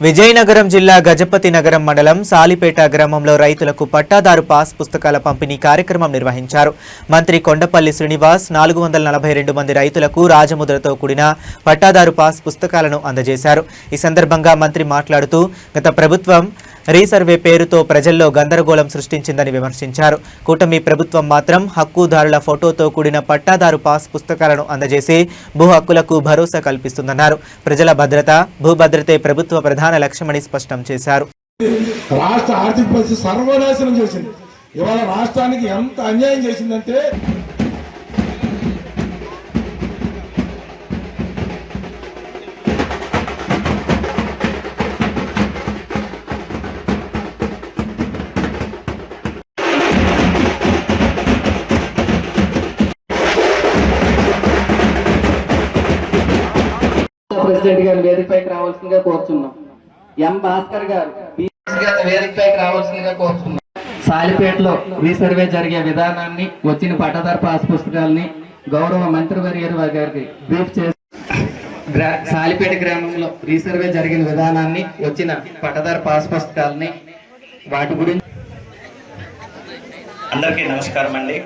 విజయనగరం జిల్లా గజపతి నగరం మండలం సాలిపేట గ్రామంలో రైతులకు పట్టాదారు పాస్ పుస్తకాల పంపిణీ కార్యక్రమం నిర్వహించారు. మంత్రి కొండపల్లి శ్రీనివాస్ 442 మంది రైతులకు రాజముద్రతో కూడిన పట్టాదారు పాస్ పుస్తకాలను అందజేశారు. ఈ సందర్భంగా మంత్రి మాట్లాడుతూ గత ప్రభుత్వం రీసర్వే పేరుతో ప్రజల్లో గందరగోళం సృష్టించిందని విమర్శించారు. కూటమి ప్రభుత్వం మాత్రం హక్కుదారుల ఫోటోతో కూడిన పట్టాదారు పాస్ పుస్తకాలను అందజేసి భూ హక్కులకు భరోసా కల్పిస్తుందన్నారు. ప్రజల భద్రత, భూభద్రతే ప్రభుత్వ ప్రధాన లక్ష్యమని స్పష్టం చేశారు. రాష్ట్ర ఆర్థిక పరిస్థితి సర్వనాశనం చేసింది. ఇవాళ రాష్ట్రానికి ఎంత అన్యాయం చేసిందంటే ప్రెసిడెంట్ గారు వేదికపైకి రావాల్సిందిగా కోరుతున్నాం. ఎం భాస్కర్ గారు వేదికపైకి రావాల్సిందిగా కోరుతున్నాం. సాలిపేటలో రీసర్వే జరిగే విధానాన్ని, వచ్చిన పట్టాదారు పాస్ పుస్తకాలని గౌరవ మంత్రివర్యులు గారికి బ్రీఫ్ చేసి సాలిపేట గ్రామంలో రీసర్వే జరిగిన విధానాన్ని, వచ్చిన పట్టాదారు పాస్ పుస్తకాలని వాటి గురించి. అందరికీ నమస్కారం అండి.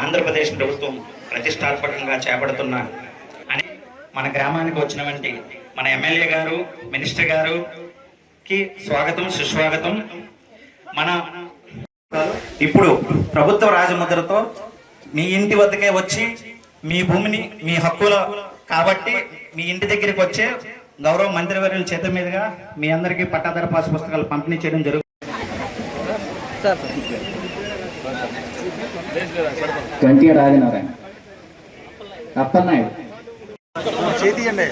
ఆంధ్రప్రదేశ్ ప్రభుత్వం ప్రతిష్టాత్మకంగా చేపడుతున్న మన గ్రామానికి వచ్చినటువంటి మన ఎమ్మెల్యే గారు, మినిస్టర్ గారుకి స్వాగతం, సుస్వాగతం. మన ఇప్పుడు ప్రభుత్వ రాజముద్రతో మీ ఇంటి వద్దకే వచ్చి మీ భూమిని, మీ హక్కుల కాబట్టి మీ ఇంటి దగ్గరికి వచ్చే గౌరవ మంత్రివర్యుల చేతుల మీదుగా మీ అందరికీ పట్టాదారు పాస్ పుస్తకాలు పంపిణీ చేయడం జరుగుతుంది. రాజనారాయణ అప్పన్నాయుడు చేతియండి.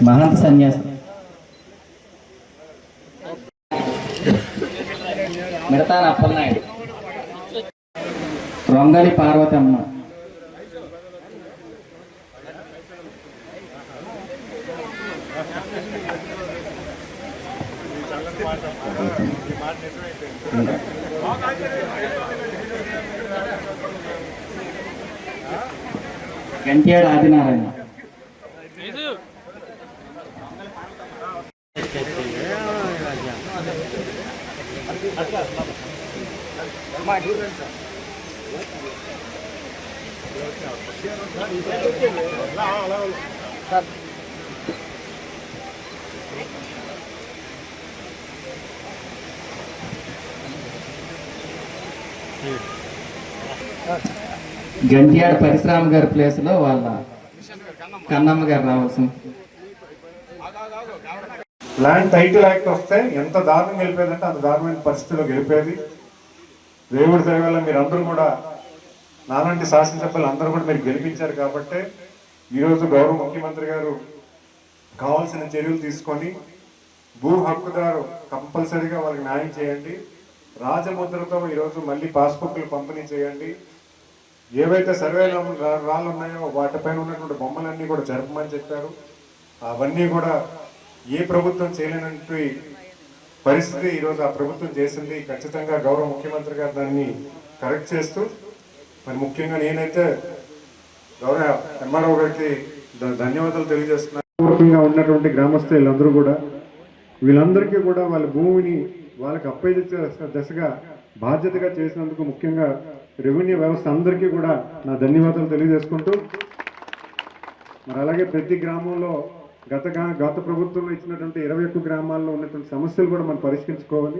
మహంత సన్యాసి మిడతాన అప్పలనాయుడు, రొంగలి పార్వతమ్మ, గంట్యాడ ఆదినారాయణ, గంట్యాడ పరిశ్రమ గారి ప్లేస్ లో వాళ్ళ కన్నమ్మ గారు రావాల్సింది. ల్యాండ్ టైటిల్ యాక్ట్ వస్తే ఎంత దారుణం గెలిపేదంటే అంత దారుణమైన పరిస్థితిలో గెలిపేది. దేవుడి దయ వల్ల మీరందరూ కూడా, నాలాంటి శాసనసభ్యులు అందరూ కూడా మీరు గెలిపించారు కాబట్టి ఈరోజు గౌరవ ముఖ్యమంత్రి గారు కావాల్సిన చర్యలు తీసుకొని భూ హక్కుదారు కంపల్సరీగా వాళ్ళకి న్యాయం చేయండి. రాజముద్రతో ఈరోజు మళ్ళీ పాస్బుక్లు పంపిణీ చేయండి. ఏవైతే సర్వేలో రాళ్ళు ఉన్నాయో వాటిపైన ఉన్నటువంటి బొమ్మలన్నీ కూడా జరపమని చెప్పారు. అవన్నీ కూడా ఏ ప్రభుత్వం చేయలేనటువంటి పరిస్థితి ఈరోజు ఆ ప్రభుత్వం చేసింది. ఖచ్చితంగా గౌరవ ముఖ్యమంత్రి గారు దాన్ని కరెక్ట్ చేస్తూ, మరి ముఖ్యంగా నేనైతే గౌరవ ఎంఆర్ఓ గారికి ధన్యవాదాలు తెలియజేస్తున్నాను. పూర్వకంగా ఉన్నటువంటి గ్రామస్తులందరూ కూడా, వీళ్ళందరికీ కూడా వాళ్ళ భూమిని వాళ్ళకి అప్పగించే దశగా బాధ్యతగా చేసినందుకు ముఖ్యంగా రెవెన్యూ వ్యవస్థ అందరికీ కూడా నా ధన్యవాదాలు తెలియజేసుకుంటూ, మరి అలాగే ప్రతి గ్రామంలో గత ప్రభుత్వంలో ఇచ్చినటువంటి 21 గ్రామాల్లో ఉన్నటువంటి సమస్యలు కూడా మనం పరిష్కరించుకోవాలి.